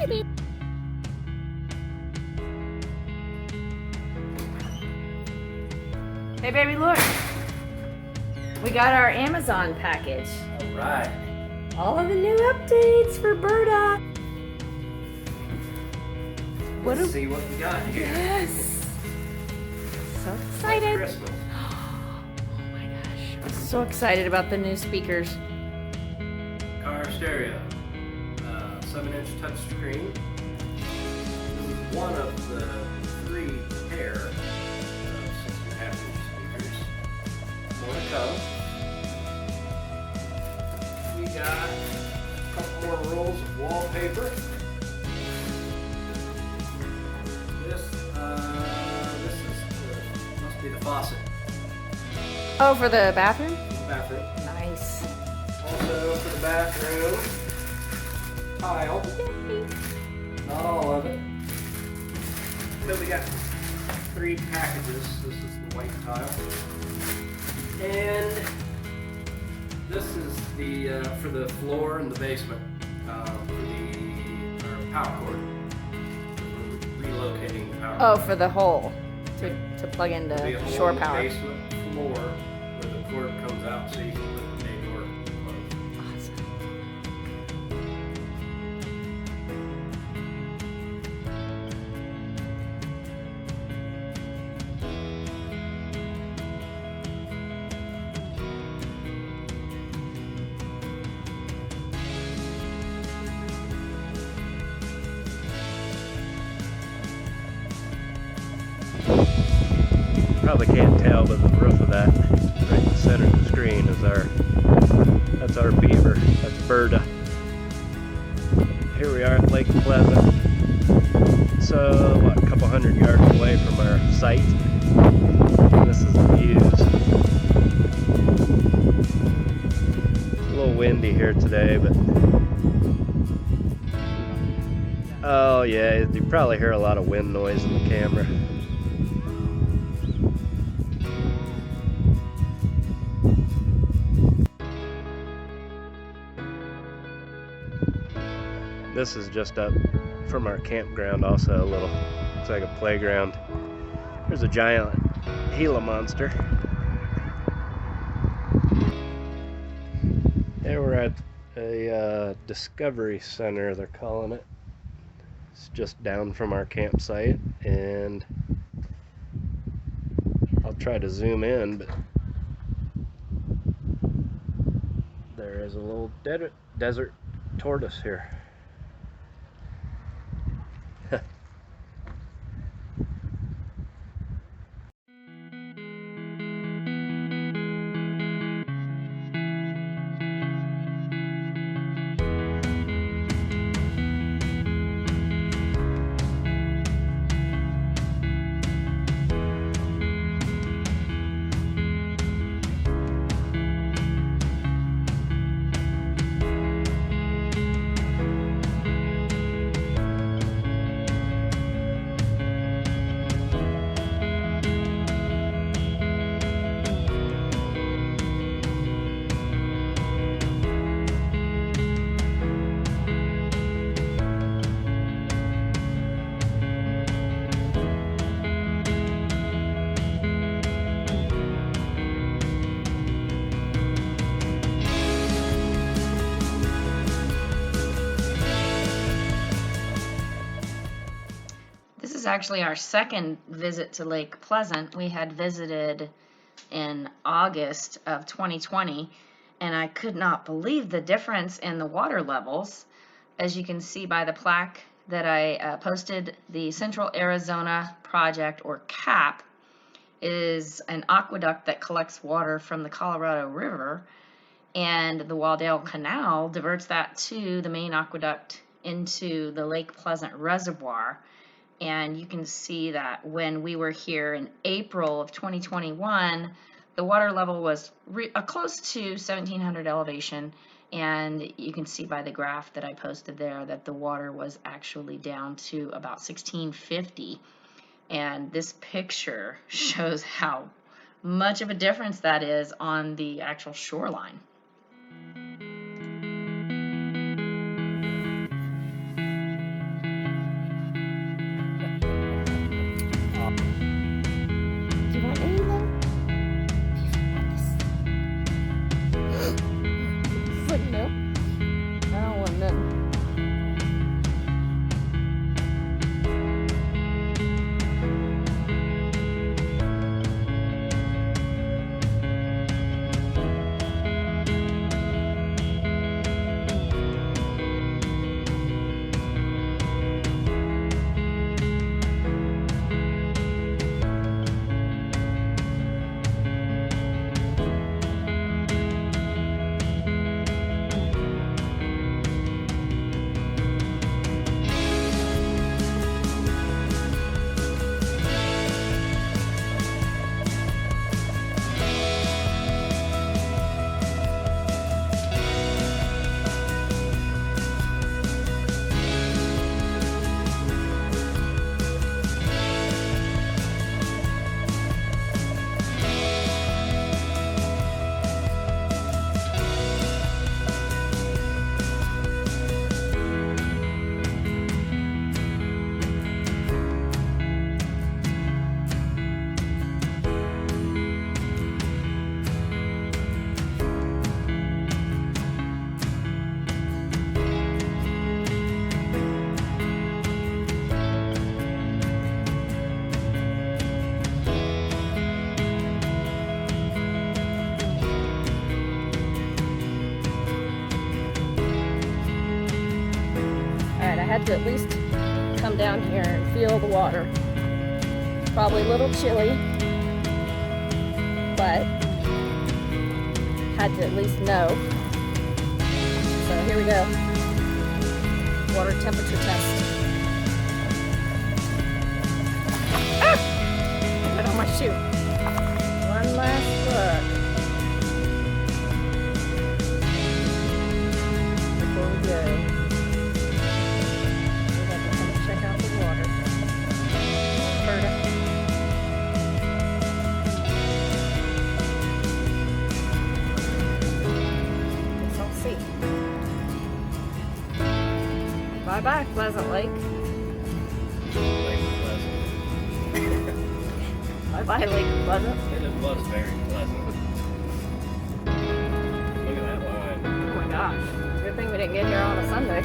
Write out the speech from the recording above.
Hi, baby. Hey, baby, look. We got our Amazon package. All right. All of the new updates for Berta. Let's see what we got here. Yes. So excited. Christmas. Oh my gosh. I'm so excited about the new speakers. Car stereo. 7-inch touchscreen. This is one of the 3 pair of 6.5-inch speakers. More to come. We got a couple more rolls of wallpaper. Must be the faucet. Oh, for the bathroom? Bathroom. Nice. Also for the bathroom, tile. Yay. Not all of it. So we got 3 packages. This is the white tile. And this is the for the floor in the basement. For our power cord. We're relocating the power Oh, cord. for the hole to plug into There'll be a hole shore in the power. basement floor where the cord comes out so you can put the main door closed. Awesome. Probably can't tell, but the roof of that, right in the center of the screen, is that's our beaver. That's Berta. Here we are at Lake Pleasant. So, what, a couple hundred yards away from our site. This is the views. It's a little windy here today, but oh yeah, you probably hear a lot of wind noise in the camera. This is just up from our campground, also a little, looks like a playground. There's a giant Gila monster. There we're at a discovery center, they're calling it. It's just down from our campsite, and I'll try to zoom in, but there is a little desert tortoise here. This is actually our second visit to Lake Pleasant. We had visited in August of 2020, and I could not believe the difference in the water levels. As you can see by the plaque that I posted, the Central Arizona Project, or CAP, is an aqueduct that collects water from the Colorado River, and the Waddell Canal diverts that to the main aqueduct into the Lake Pleasant Reservoir. And you can see that when we were here in April of 2021, the water level was close to 1700 elevation, and you can see by the graph that I posted there that the water was actually down to about 1650. And this picture shows how much of a difference that is on the actual shoreline. had to at least come down here and feel the water. Probably a little chilly, but had to at least know. So here we go. Water temperature test. Ah! Right on my shoe. One last look before we go. We have to come and check out the water. Berta. Let's see. Bye bye, Pleasant Lake. Lake Pleasant. Bye bye, Lake Pleasant. And it was very pleasant. Look at that line. Oh my gosh. Good thing we didn't get here on a Sunday.